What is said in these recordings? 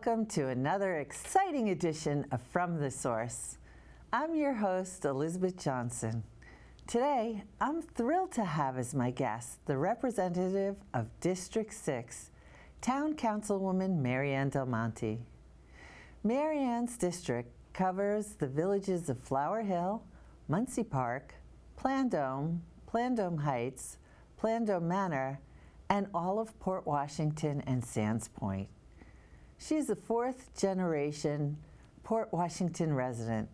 welcome to another exciting edition of From the Source. I'm your host, Elizabeth Johnson. Today, I'm thrilled to have as my guest the representative of District 6, Town Councilwoman Mariann Dalimonte. Mariann's district covers the villages of Flower Hill, Muncie Park, Plandome, Plandome Heights, Plandome Manor, and all of Port Washington and Sands Point. She's a fourth-generation Port Washington resident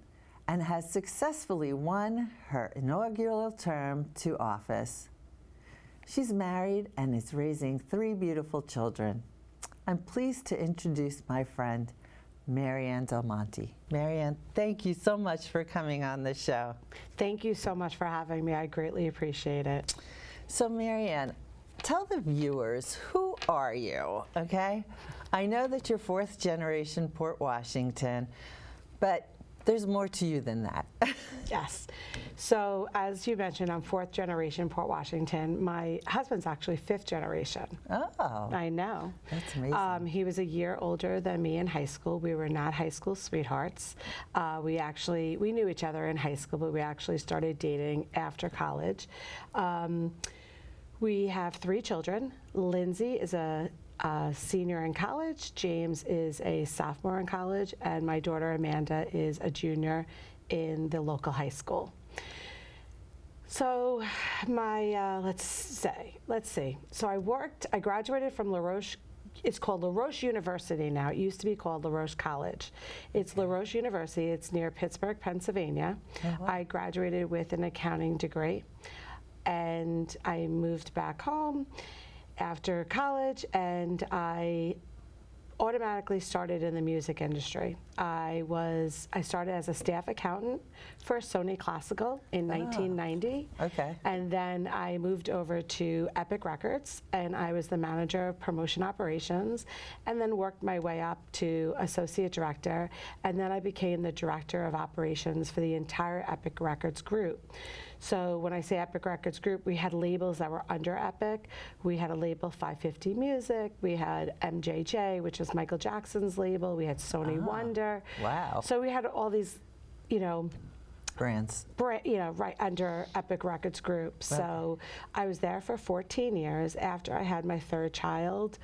and has successfully won her inaugural term to office. She's married and is raising 3 beautiful children. I'm pleased to introduce my friend, Mariann Dalimonte. Mariann, thank you so much for coming on the show. Thank you so much for having me. I greatly appreciate it. So Mariann, tell the viewers, who are you, okay? I know that you're 4th generation Port Washington, but there's more to you than that. Yes. So as you mentioned, I'm 4th generation Port Washington. My husband's actually 5th generation. Oh. I know. That's amazing. He was a year older than me in high school. We were not high school sweethearts. We knew each other in high school, but we actually started dating after college. We have 3 children. Lindsay is a senior in college, James is a sophomore in college, and my daughter Amanda is a junior in the local high school. So let's see. So I graduated from LaRoche. It's called LaRoche University now. It used to be called LaRoche College. It's LaRoche University. It's near Pittsburgh, Pennsylvania. Oh, wow. I graduated with an accounting degree, and I moved back home after college, and I automatically started in the music industry. I started as a staff accountant for Sony Classical in 1990. Okay. And then I moved over to Epic Records, and I was the manager of promotion operations, and then worked my way up to associate director, and then I became the director of operations for the entire Epic Records group. So when I say Epic Records Group, we had labels that were under Epic. We had a label 550 Music. We had MJJ, which was Michael Jackson's label. We had Sony Wonder. Wow. So we had all these, brands. Right under Epic Records Group. Okay. So I was there for 14 years. After I had my 3rd child,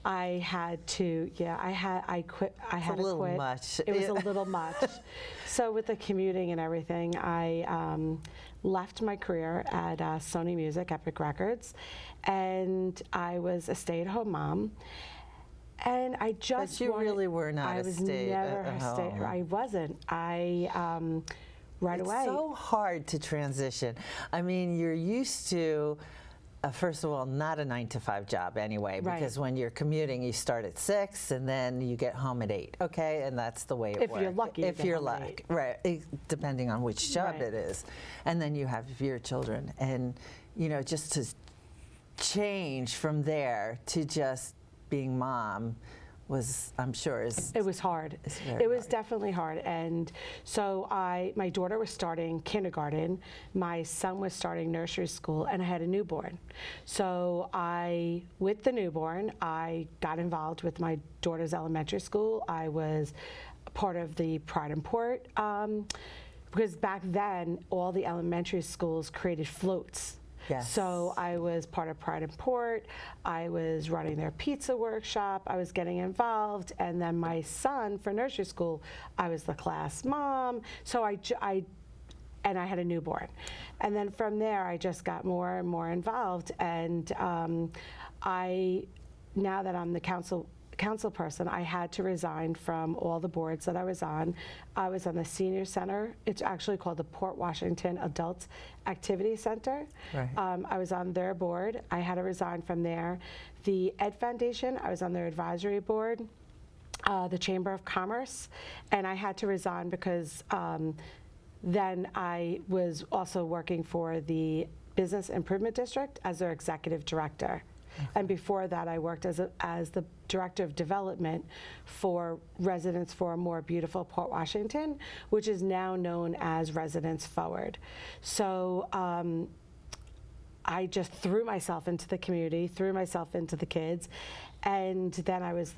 I had to, I quit. I had to quit. It's a little much. It was a little much. So with the commuting and everything, I left my career at Sony Music, Epic Records, and I was a stay-at-home mom. And I just But you really were not I a was stay never at a home. stay. I wasn't. Right away. It's so hard to transition. I mean, you're used to, first of all, not a 9-to-5 job anyway, because when you're commuting, you start at 6 and then you get home at 8, okay? And that's the way it works. If you're lucky. If you're lucky, right, depending on which job it is. And then you have your children. And, just to change from there to just being mom was, I'm sure, it was hard. It was definitely hard. And so my daughter was starting kindergarten, my son was starting nursery school, and I had a newborn. So with the newborn, I got involved with my daughter's elementary school. I was part of the Pride and Port, because back then, all the elementary schools created floats. Yes. So I was part of Pride and Port. I was running their pizza workshop. I was getting involved. And then my son, for nursery school, I was the class mom. So I had a newborn. And then from there, I just got more and more involved. And now that I'm the council person, I had to resign from all the boards that I was on. I was on the Senior Center. It's actually called the Port Washington Adult Activity Center. Right. I was on their board. I had to resign from there. The Ed Foundation, I was on their advisory board. The Chamber of Commerce, and I had to resign because then I was also working for the Business Improvement District as their executive director. Okay. And before that, I worked as the Director of Development for Residents for a More Beautiful Port Washington, which is now known as Residents Forward. So I just threw myself into the community, threw myself into the kids. And then I was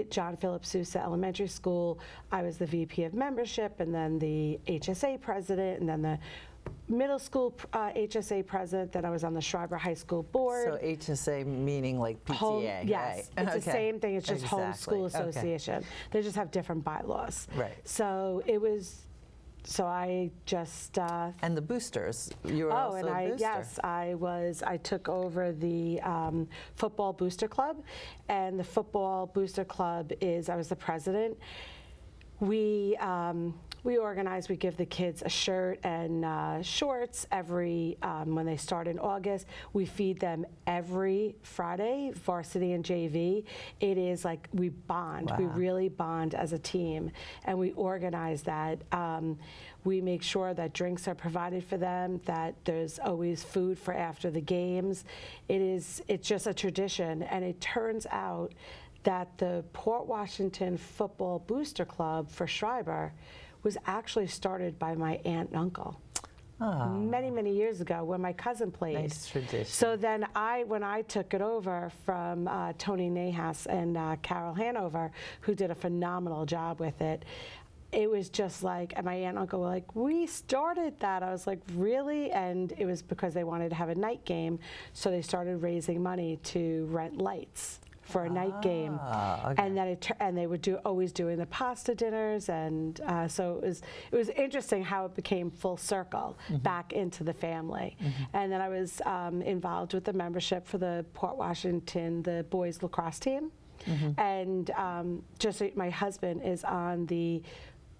John Philip Sousa Elementary School. I was the VP of membership, and then the HSA president, and then the middle school HSA president. Then I was on the Schreiber High School board. So HSA meaning like PTA, Home, right? yes, it's the same thing. It's just Home School Exactly. Association. They just have different bylaws. Right. So it was. So I just. And the boosters, you were Oh, also and a booster. yes, I took over the football booster club, and the football booster club I was the president. We organize, we give the kids a shirt and shorts when they start in August. We feed them every Friday, varsity and JV. It is like we bond. Wow. We really bond as a team, and we organize that. We make sure that drinks are provided for them, that there's always food for after the games. It's just a tradition, and it turns out that the Port Washington Football Booster Club for Schreiber was actually started by my aunt and uncle many, many years ago when my cousin played. Nice tradition. So then when I took it over from Tony Nahas and Carol Hanover, who did a phenomenal job with it, it was just like, and my aunt and uncle were like, we started that. I was like, really? And it was because they wanted to have a night game, so they started raising money to rent lights for a night game, okay. and then and they were always doing the pasta dinners, and so it was interesting how it became full circle back into the family. And then I was involved with the membership for the Port Washington, the boys lacrosse team, and just so my husband is on the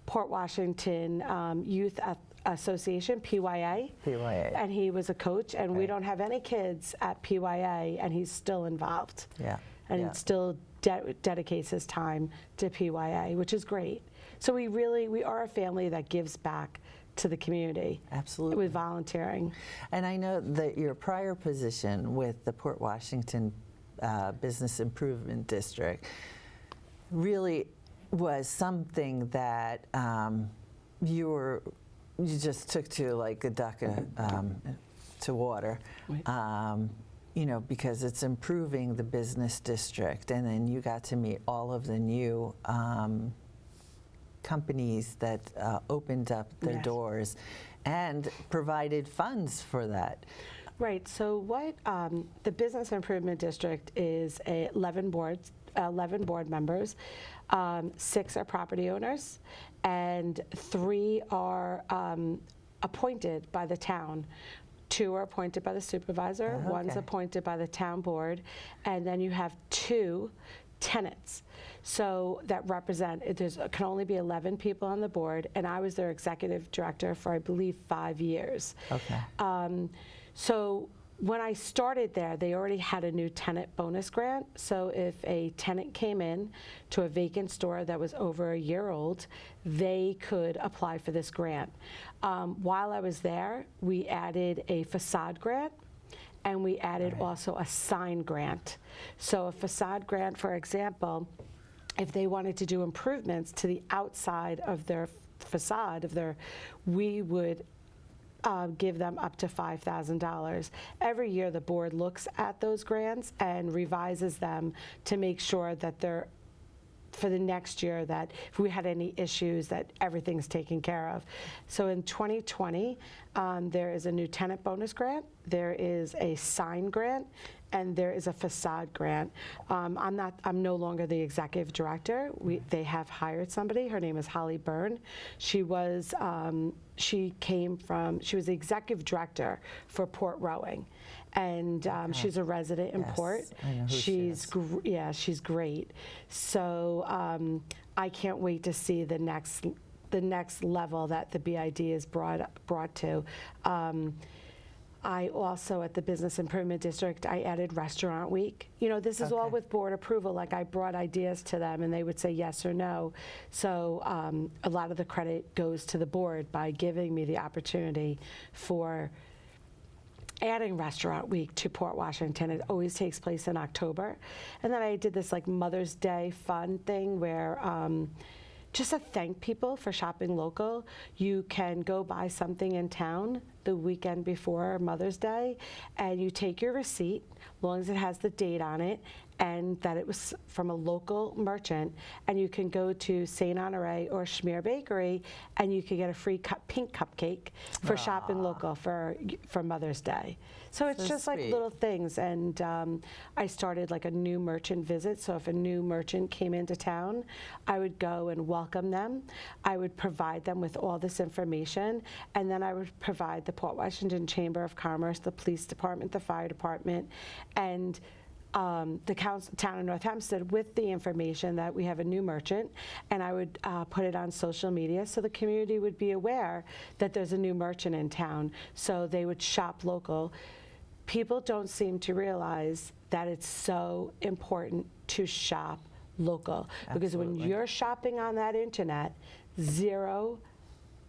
Port Washington Youth Association, PYA. PYA. And he was a coach, and we Right. don't have any kids at PYA, and he's still involved. Yeah. And yeah. still dedicates his time to PYA, which is great. So we are a family that gives back to the community. Absolutely. With volunteering. And I know that your prior position with the Port Washington Business Improvement District really was something that you just took to like a duck to water. Right. Because it's improving the business district, and then you got to meet all of the new companies that opened up their Yes. doors and provided funds for that. Right. So what the Business Improvement District is 11 board members. 6 are property owners, and 3 are appointed by the town. 2 are appointed by the supervisor, Oh, 1's okay. appointed by the town board, and then you have 2 tenants. So that can only be 11 people on the board, and I was their executive director for, I believe, 5 years. Okay. So when I started there, they already had a new tenant bonus grant. So if a tenant came in to a vacant store that was over a year old, they could apply for this grant. While I was there, we added a facade grant, and we added also a sign grant. So a facade grant, for example, if they wanted to do improvements to the outside of their facade, we would give them up to $5,000. Every year the board looks at those grants and revises them to make sure that they're for the next year, that if we had any issues, that everything's taken care of. So in 2020, there is a new tenant bonus grant, there is a sign grant, and there is a facade grant. I'm no longer the executive director. They have hired somebody. Her name is Holly Byrne. She was the executive director for Port Rowing, and she's a resident in Yes, Port. I know who she is. She's great. So I can't wait to see the next level that the BID is brought to. I also, at the Business Improvement District, I added Restaurant Week. This is all Okay. with board approval. Like, I brought ideas to them, and they would say yes or no. So a lot of the credit goes to the board by giving me the opportunity for adding Restaurant Week to Port Washington. It always takes place in October. And then I did this like Mother's Day fun thing where just to thank people for shopping local. You can go buy something in town the weekend before Mother's Day, and you take your receipt, as long as it has the date on it, and that it was from a local merchant, and you can go to St. Honore or Schmear Bakery, and you can get a free pink cupcake for shopping local for Mother's Day. So it's just like sweet. little things, and I started like a new merchant visit. So if a new merchant came into town, I would go and welcome them. I would provide them with all this information, and then I would provide the Port Washington Chamber of Commerce, the police department, the fire department, and the Town of North Hempstead with the information that we have a new merchant, and I would put it on social media so the community would be aware that there's a new merchant in town, so they would shop local. People don't seem to realize that it's so important to shop local, because when Absolutely. you're shopping on that internet,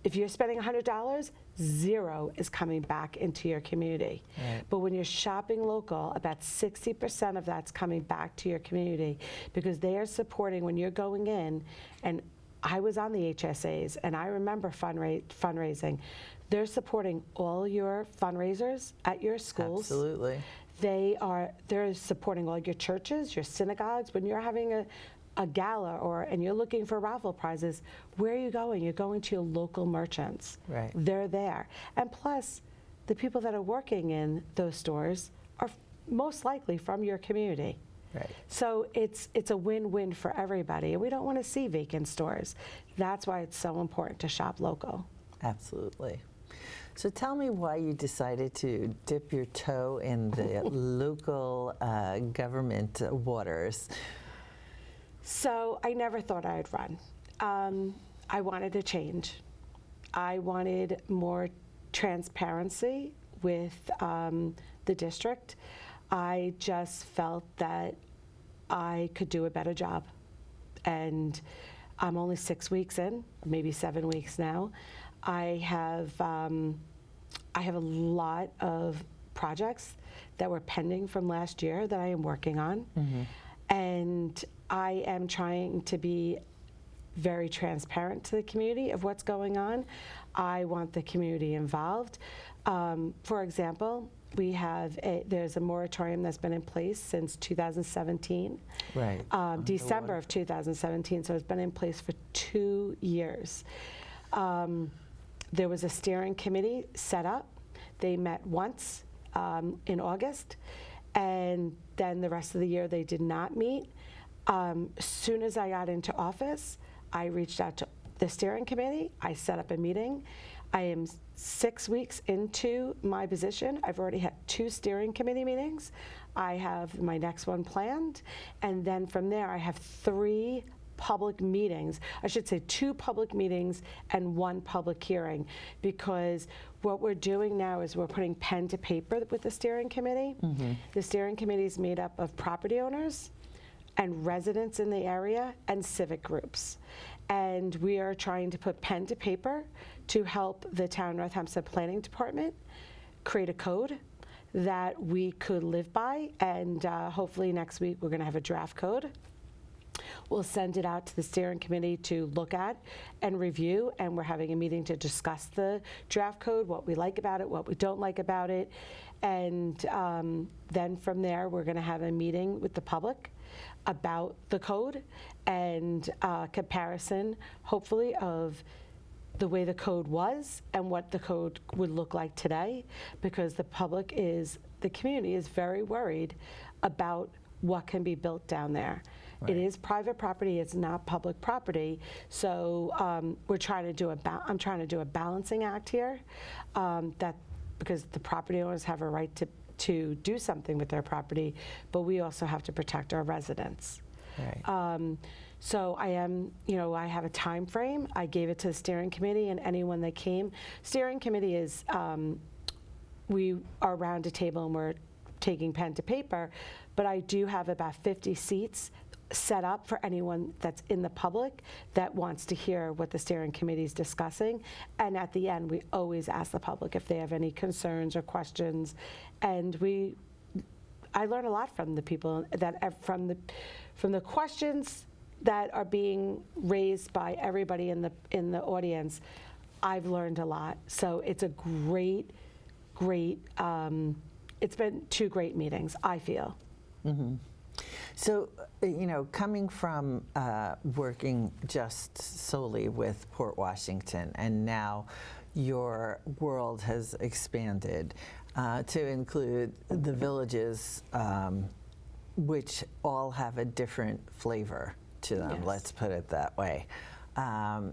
if you're spending $100, zero is coming back into your community. Right. But when you're shopping local, about 60% of that's coming back to your community, because they are supporting when you're going in. And I was on the HSAs, and I remember fundraising. They're supporting all your fundraisers at your schools. Absolutely. They're supporting all your churches, your synagogues. When you're having a gala and you're looking for raffle prizes, where are you going? You're going to your local merchants. Right. They're there. And plus, the people that are working in those stores are most likely from your community. Right. So it's a win-win for everybody. And we don't want to see vacant stores. That's why it's so important to shop local. Absolutely. So tell me why you decided to dip your toe in the local government waters. So I never thought I'd run. I wanted a change. I wanted more transparency with the district. I just felt that I could do a better job. And I'm only 6 weeks in, maybe 7 weeks now. I have a lot of projects that were pending from last year that I am working on. Mm-hmm. And I am trying to be very transparent to the community of what's going on. I want the community involved. For example, there's a moratorium that's been in place since 2017. Right. December of 2017, so it's been in place for 2 years. There was a steering committee set up. They met once in August, and then the rest of the year they did not meet. As soon as I got into office, I reached out to the steering committee. I set up a meeting. I am 6 weeks into my position. I've already had 2 steering committee meetings. I have my next one planned, and then from there I have 3 public meetings. I should say 2 public meetings and 1 public hearing, because what we're doing now is we're putting pen to paper with the steering committee. Mm-hmm. The steering committee is made up of property owners and residents in the area and civic groups. And we are trying to put pen to paper to help the Town of North Hempstead Planning Department create a code that we could live by. And hopefully next week we're going to have a draft code. We'll send it out to the steering committee to look at and review, and we're having a meeting to discuss the draft code, what we like about it, what we don't like about it. And then from there, we're going to have a meeting with the public about the code and comparison, hopefully, of the way the code was and what the code would look like today, because the community is very worried about what can be built down there. Right. It is private property, it's not public property. So I'm trying to do a balancing act here, because the property owners have a right to do something with their property, but we also have to protect our residents. Right. So I have a time frame. I gave it to the steering committee and anyone that came. Steering committee is, we are around a table and we're taking pen to paper, but I do have about 50 seats set up for anyone that's in the public that wants to hear what the steering committee is discussing. And at the end, we always ask the public if they have any concerns or questions. And I learn a lot from the people from the questions that are being raised by everybody in the audience, I've learned a lot. So it's a great, it's been 2 great meetings, I feel. Mm-hmm. So, coming from working just solely with Port Washington, and now your world has expanded to include the villages, which all have a different flavor to them. Yes. Let's put it that way. How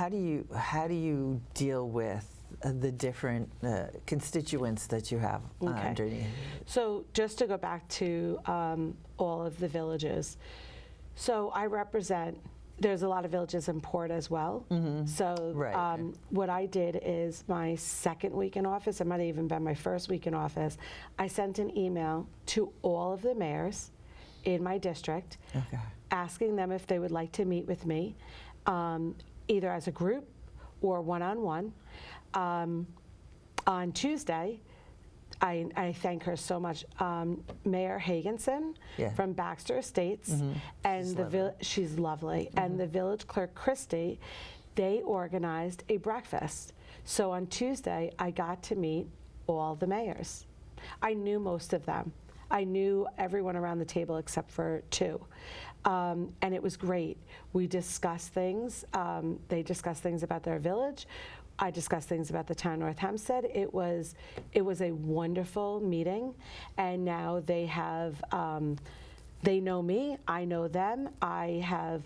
do you deal with the different constituents that you have underneath? So just to go back to all of the villages. So I represent, there's a lot of villages in Port as well. Mm-hmm. So Right. what I did is my second week in office, it might have even been my first week in office, I sent an email to all of the mayors in my district, Okay. asking them if they would like to meet with me, either as a group or one-on-one. On Tuesday, I thank her so much, Mayor Hagenson Yeah. from Baxter Estates, Mhm. and She's the lovely. she's lovely, and the village clerk Christy, they organized a breakfast. So on Tuesday, I got to meet all the mayors. I knew most of them. I knew everyone around the table except for 2. And it was great. We discussed things. They discussed things about their village. I discussed things about the town of North Hempstead. It was a wonderful meeting, and now they have, they know me, I know them. I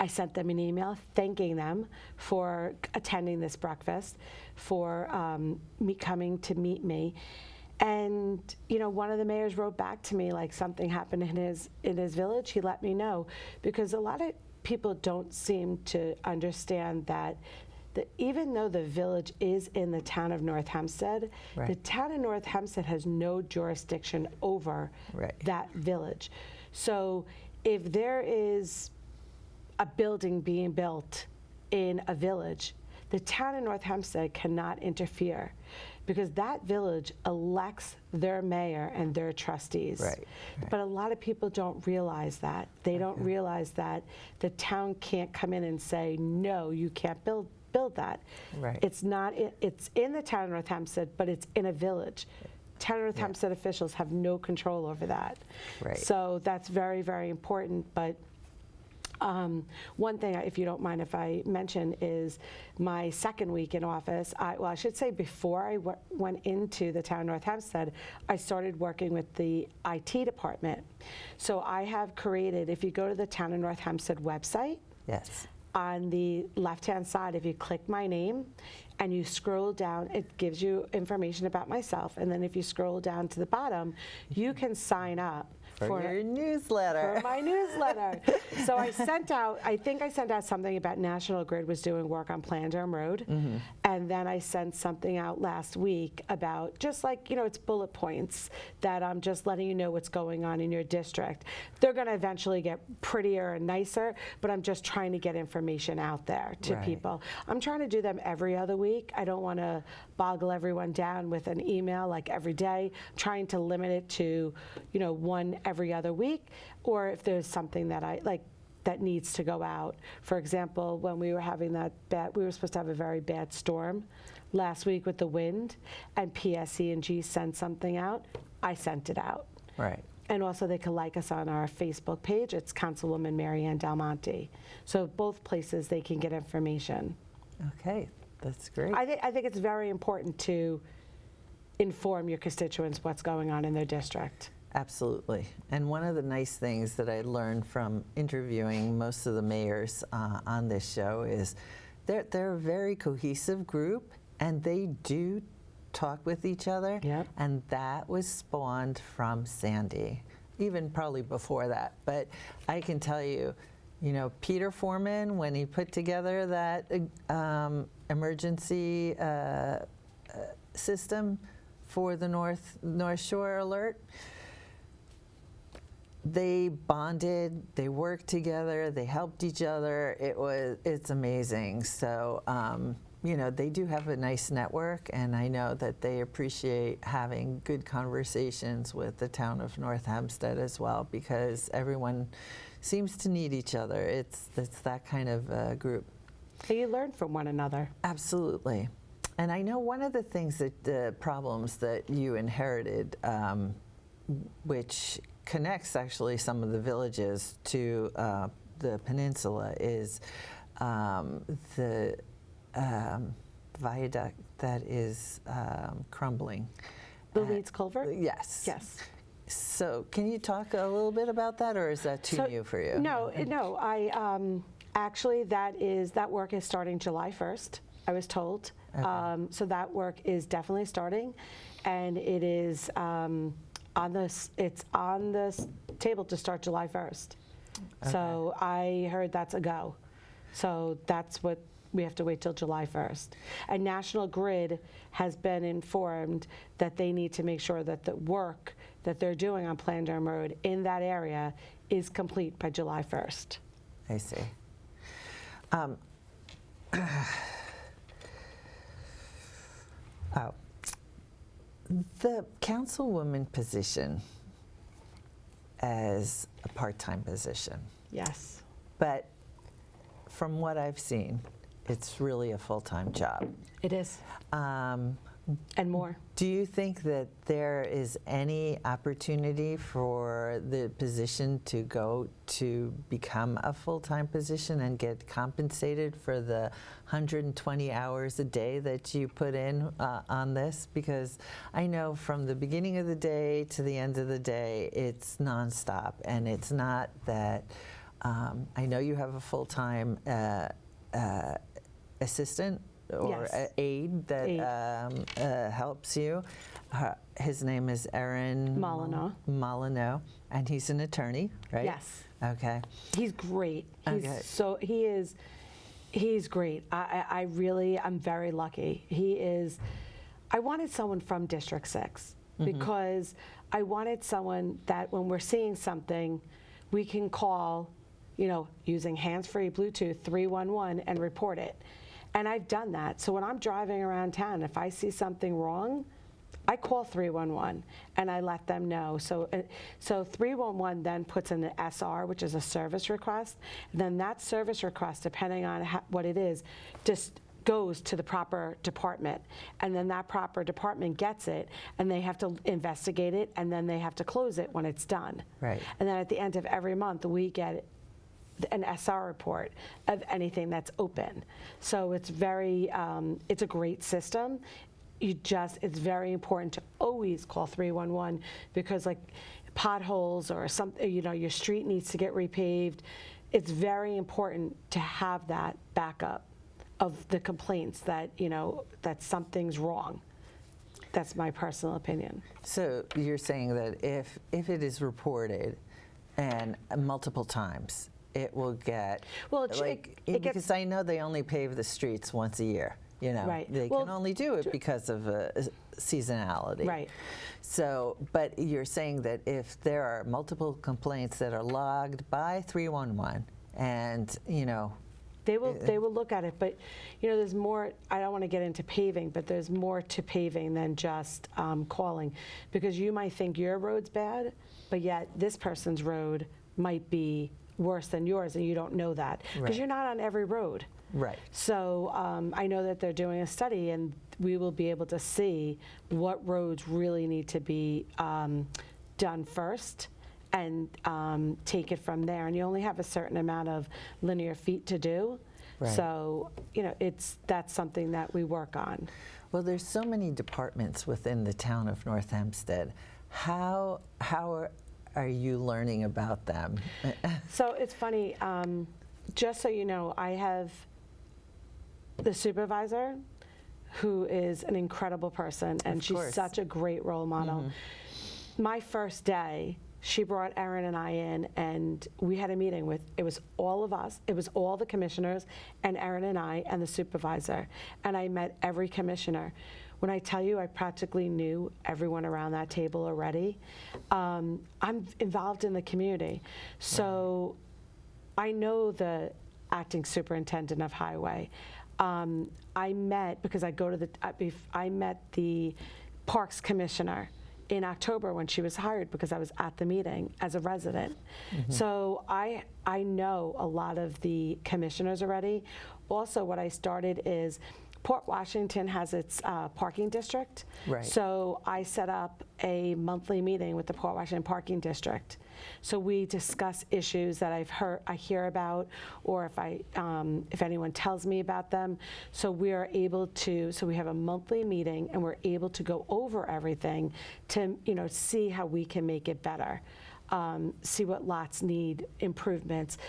sent them an email thanking them for attending this breakfast, for me coming to meet me. And one of the mayors wrote back to me like something happened in his village. He let me know, because a lot of people don't seem to understand that even though the village is in the town of North Hempstead, Right. the town of North Hempstead has no jurisdiction over Right. that village. So if there is a building being built in a village, the town of North Hempstead cannot interfere, because that village elects their mayor and their trustees. Right, right. But a lot of people don't realize that. They don't realize that the town can't come in and say, no, you can't build that. Right. It's not. It's in the town of North Hempstead, but it's in a village. Town of North Hempstead officials have no control over that. Right. So that's very, very important. But one thing, if you don't mind if I mention, is my second week in office. I should say before I went into the town of North Hempstead, I started working with the IT department. So I have created, if you go to the town of North Hempstead website, Yes. on the left-hand side, if you click my name and you scroll down, it gives you information about myself. And then if you scroll down to the bottom, you can sign up For your newsletter. for my newsletter. So I sent out something about National Grid was doing work on Plandome Road. Mm-hmm. And then I sent something out last week about just like, it's bullet points that I'm just letting you know what's going on in your district. They're going to eventually get prettier and nicer, but I'm just trying to get information out there to Right. people. I'm trying to do them every other week. I don't want to boggle everyone down with an email like every day. I'm trying to limit it to, one every other week, or if there's something that I like that needs to go out. For example, when we were having we were supposed to have a very bad storm last week with the wind, and PSE&G sent something out. I sent it out. Right. And also they can like us on our Facebook page. It's Councilwoman Mariann Dalimonte. So both places they can get information. Okay, that's great. I think it's very important to inform your constituents what's going on in their district. Absolutely. And one of the nice things that I learned from interviewing most of the mayors on this show is they're a very cohesive group, and they do talk with each other. Yep. And that was spawned from Sandy, even probably before that. But I can tell you, Peter Foreman, when he put together that emergency system for the North Shore Alert, they bonded, they worked together, they helped each other. It's amazing. So they do have a nice network, and I know that they appreciate having good conversations with the town of North Hempstead as well, because everyone seems to need each other. It's that kind of group. So you learn from one another. Absolutely. And I know one of the things the problems that you inherited, which connects actually some of the villages to the peninsula, is the viaduct that is crumbling. The Leeds Culvert? Yes. Yes. So can you talk a little bit about that, or is that too new for you? No. I actually that work is starting July 1st, I was told. Okay. So that work is definitely starting, and it is on the table to start July 1st. Okay. So I heard that's a go. So that's what we have to wait till July 1st. And National Grid has been informed that they need to make sure that the work that they're doing on Plandome Road in that area is complete by July 1st. I see. The councilwoman position as a part-time position, Yes. but from what I've seen, it's really a full-time job. It is. And more. Do you think that there is any opportunity for the position to go to become a full-time position and get compensated for the 120 hours a day that you put in on this? Because I know from the beginning of the day to the end of the day, it's nonstop, and it's not that. I know you have a full-time assistant or Yes. aide that helps you. His name is Aaron Molyneux, and he's an attorney, right? Yes. Okay. He's great. Okay. He's great. I'm very lucky. I wanted someone from District 6 because I wanted someone that when we're seeing something, we can call, using hands-free Bluetooth 311 and report it. And I've done that. So when I'm driving around town, if I see something wrong, I call 311 and I let them know. So 311 then puts in the SR, which is a service request. Then that service request, depending on what it is, just goes to the proper department. And then that proper department gets it, and they have to investigate it, and then they have to close it when it's done. Right. And then at the end of every month, we get an SR report of anything that's open. So it's it's a great system. It's very important to always call 311 because like potholes or something, your street needs to get repaved. It's very important to have that backup of the complaints that, that something's wrong. That's my personal opinion. So you're saying that if it is reported and multiple times, it will get, because I know they only pave the streets once a year, Right. They can only do it because of seasonality. Right. So, but you're saying that if there are multiple complaints that are logged by 311 and, They will look at it, but there's more. I don't want to get into paving, but there's more to paving than just calling, because you might think your road's bad, but yet this person's road might be worse than yours, and you don't know that because Right. you're not on every road. Right. So I know that they're doing a study, and we will be able to see what roads really need to be done first, and take it from there. And you only have a certain amount of linear feet to do. Right. So that's something that we work on. Well, there's so many departments within the town of North Hempstead. How are you learning about them? So it's funny, just so you know, I have the supervisor who is an incredible person, and she's such a great role model. Mm-hmm. My first day, she brought Aaron and I in, and we had a meeting with, it was all of us, it was all the commissioners, and Aaron and I, and the supervisor. And I met every commissioner. When I tell you I practically knew everyone around that table already, I'm involved in the community. So I know the acting superintendent of highway. I met, because I met the Parks Commissioner in October when she was hired, because I was at the meeting as a resident. So I know a lot of the commissioners already. Also, what I started is Port Washington has its parking district. Right. So I set up a monthly meeting with the Port Washington Parking District. So we discuss issues that I hear about, or if anyone tells me about them. So we are able to. So we have a monthly meeting, and we're able to go over everything to see how we can make it better, see what lots need improvements.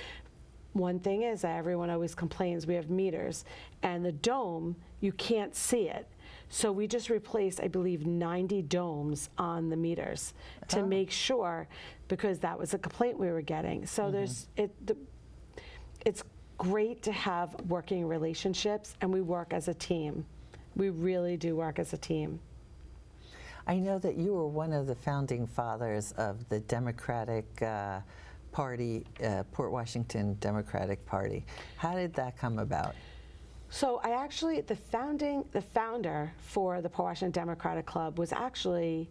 One thing is that everyone always complains we have meters, and the dome, you can't see it. So we just replaced, I believe, 90 domes on the meters to make sure, because that was a complaint we were getting. So it's great to have working relationships, and we work as a team. We really do work as a team. I know that you were one of the founding fathers of the Democratic Party, Port Washington Democratic Party. How did that come about? So I actually, the founder for the Port Washington Democratic Club was actually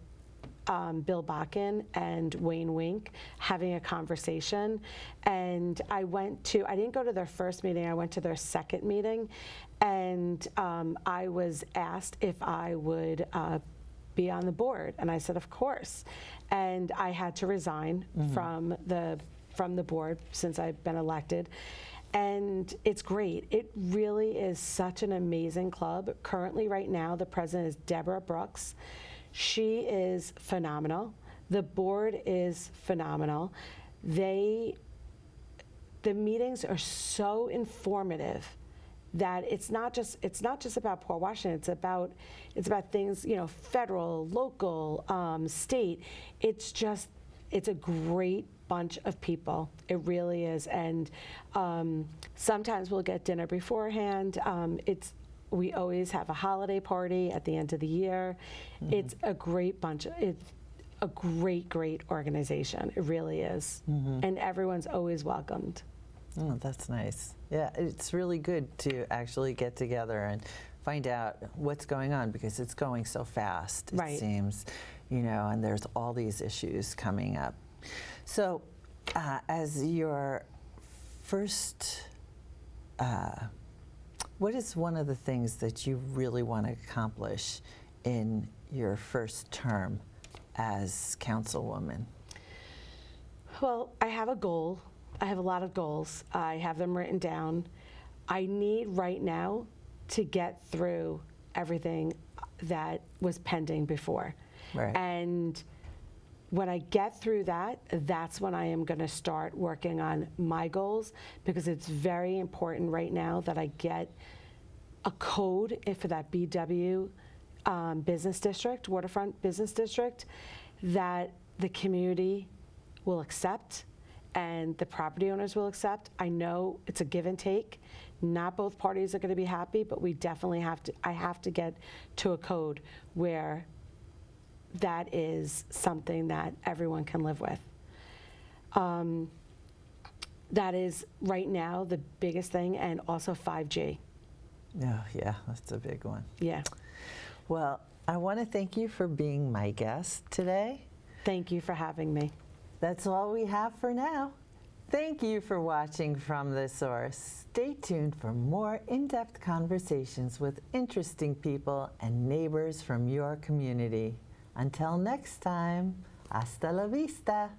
Bill Bakken and Wayne Wink having a conversation. And I didn't go to their first meeting, I went to their second meeting. And I was asked if I would be on the board. And I said, of course. And I had to resign from the board since I've been elected. And it's great. It really is such an amazing club. Currently, right now, the president is Deborah Brooks. She is phenomenal. The board is phenomenal. The meetings are so informative that it's not just about Port Washington. It's about things, federal, local, state. It's a great bunch of people. It really is. And sometimes we'll get dinner beforehand. We always have a holiday party at the end of the year. It's a great bunch. It's a great organization. It really is. And everyone's always welcomed. Oh, that's nice. Yeah, it's really good to actually get together and find out what's going on, because it's going so fast, it seems, and there's all these issues coming up. So, as your first, what is one of the things that you really want to accomplish in your first term as councilwoman? Well, I have a goal. I have a lot of goals. I have them written down. I need right now to get through everything that was pending before. Right. And when I get through that, that's when I am going to start working on my goals, because it's very important right now that I get a code for that BW business district, waterfront business district, that the community will accept and the property owners will accept. I know it's a give and take. Not both parties are going to be happy, but we definitely I have to get to a code where that is something that everyone can live with. That is right now the biggest thing, and also 5G. Oh, yeah, that's a big one. Yeah. Well, I want to thank you for being my guest today. Thank you for having me. That's all we have for now. Thank you for watching From the Source. Stay tuned for more in-depth conversations with interesting people and neighbors from your community. Until next time, hasta la vista.